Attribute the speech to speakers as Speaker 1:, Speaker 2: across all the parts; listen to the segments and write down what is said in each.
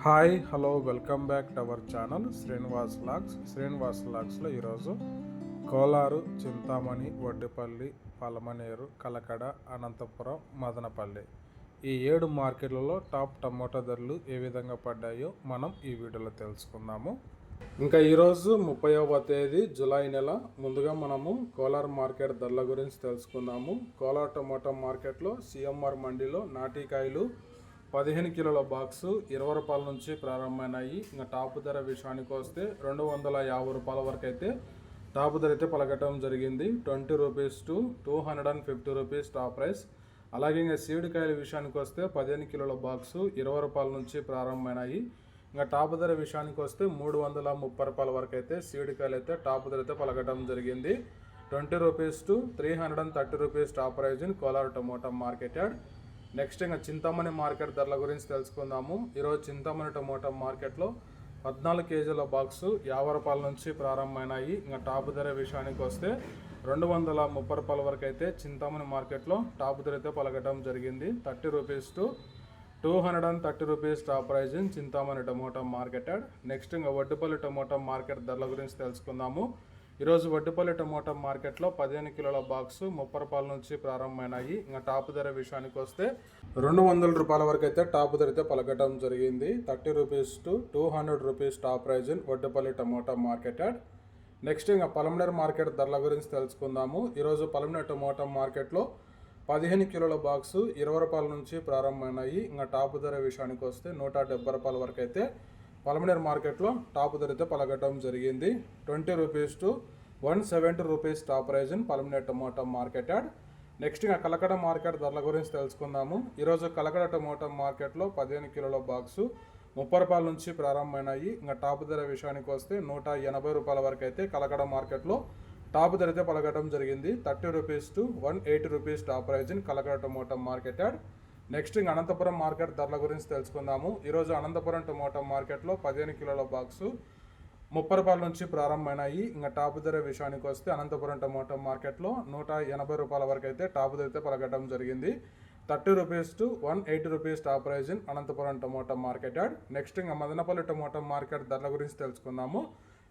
Speaker 1: Hi hello welcome back to our channel Srinivas లాగ్స్లో ఈరోజు కోలారు, చింతామణి, వడ్డిపల్లి, పలమనేరు, కలకడ, అనంతపురం, మదనపల్లి ఈ 7 మార్కెట్లలో టాప్ టమోటా ధరలు ఏ విధంగా పడ్డాయో మనం ఈ వీడియోలో తెలుసుకుందాము. ఇంకా ఈరోజు 30వ తేదీ జూలై నెల. ముందుగా మనము కోలార్ మార్కెట్ ధరల గురించి తెలుసుకుందాము. కోలార్ టమోటా మార్కెట్లో సిఎంఆర్ మండీలో నాటికాయలు 15 కిలోల బాక్సు 20 రూపాయల నుంచి ప్రారంభమైనాయి. ఇంకా టాప్ ధర విషయానికి వస్తే 250 రూపాయల వరకు అయితే టాప్ ధర అయితే పలకటం జరిగింది. 20 rupees to 250 rupees top price. అలాగే ఇంకా సీడ్ కాయల విషయానికి వస్తే 15 కిలోల బాక్సు 20 రూపాయల నుంచి ప్రారంభమైనాయి. ఇంకా టాప్ ధర విషయానికి వస్తే 330 రూపాయల వరకు అయితే సీడ్ కాయలు అయితే టాప్ ధర అయితే పలకటం జరిగింది. 20 rupees to 330 rupees top price in Kolar tomato market yard. Next ఇంకా చింతామణి మార్కెట్ ధరల గురించి తెలుసుకుందాము. ఈరోజు చింతామణి టమోటా మార్కెట్లో 14 కేజీల బాక్సు 50 రూపాయల నుంచి ప్రారంభమైనాయి. ఇంకా టాప్ ధర విషయానికి వస్తే 230 రూపాయల వరకు అయితే చింతామణి మార్కెట్లో టాప్ ధర అయితే పలకటం జరిగింది. 30 rupees to 230 rupees top price in Chintamani tomato market yard. Next ఇంకా వడ్డిపల్లి టమోటా మార్కెట్ ధరల గురించి తెలుసుకుందాము. ఈరోజు వడ్డిపల్లి టమోటా మార్కెట్లో 15 కిలోల బాక్సు 30 రూపాయల నుంచి ప్రారంభమైనాయి. ఇంకా టాప్ ధర విషయానికి వస్తే 200 రూపాయల వరకు అయితే టాప్ ధర అయితే పలకటం జరిగింది. 30 rupees to 200 rupees top price in Vaddipalli tomato market yard. Next ఇంకా పలమనేరు మార్కెట్ ధరల గురించి తెలుసుకుందాము. ఈరోజు పలమనేరు టమోటా మార్కెట్లో 15 కిలోల బాక్సు 20 రూపాయల నుంచి ప్రారంభమైనాయి. ఇంకా టాప్ ధర విషయానికి వస్తే 170 రూపాయల వరకు అయితే పలమనేరు మార్కెట్లో టాప్ ధర అయితే పలకటం జరిగింది. 20 rupees to 170 rupees top price in Palamaner tomato market yard. Next ఇంకా కలకడ మార్కెట్ ధరల గురించి తెలుసుకుందాము. ఈరోజు కలకడ టమోటా మార్కెట్లో 15 కిలోల బాక్సు 30 రూపాయల నుంచి ప్రారంభమైనాయి. ఇంకా టాప్ ధర విషయానికి వస్తే 180 రూపాయల వరకు అయితే కలకడ మార్కెట్లో టాప్ ధర అయితే పలకటం జరిగింది. 30 rupees to 180 rupees top price in Kalakada tomato market yard. Next ఇంకా అనంతపురం మార్కెట్ ధరల గురించి తెలుసుకుందాము. ఈరోజు అనంతపురం టమోటా మార్కెట్లో 15 కిలోల బాక్సు 30 రూపాయల నుంచి ప్రారంభమైనాయి. ఇంకా టాప్ ధర విషయానికి వస్తే అనంతపురం టమోటా మార్కెట్లో 180 రూపాయల వరకు అయితే టాప్ ధర అయితే పలకటం జరిగింది. 30 rupees to 180 rupees top price in Anantapuram tomato market yard. Next ఇంకా మదనపల్లి టమోటా మార్కెట్ ధరల గురించి తెలుసుకుందాము.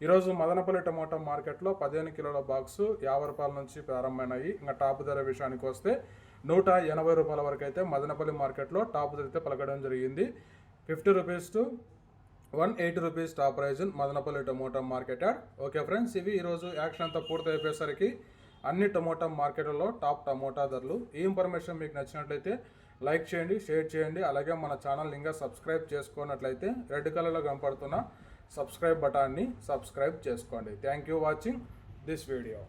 Speaker 1: ఈరోజు మదనపల్లి టమోటా మార్కెట్లో 15 కిలోల బాక్సు 50 రూపాయల నుంచి ప్రారంభమైనాయి. ఇంకా టాప్ ధర విషయానికి వస్తే 180 రూపాయల వరకు అయితే మదనపల్లి మార్కెట్లో టాప్ ధర అయితే పలకడం జరిగింది. 50 rupees to 180 rupees top price in Madanapalle tomato market yard. Okay friends, ఇవి ఈరోజు యాక్షన్ అంతా పూర్తి అయిపోయేసరికి అన్ని టమోటా మార్కెట్లలో టాప్ టమోటా ధరలు. ఈ ఇన్ఫర్మేషన్ మీకు నచ్చినట్లయితే లైక్ చేయండి, షేర్ చేయండి. అలాగే మన ఛానల్ ఇంకా సబ్స్క్రైబ్ చేసుకున్నట్లయితే రెడ్ కలర్లో కనపడుతున్న సబ్స్క్రైబ్ బటాన్ని సబ్స్క్రైబ్ చేసుకోండి. Thank you watching this video.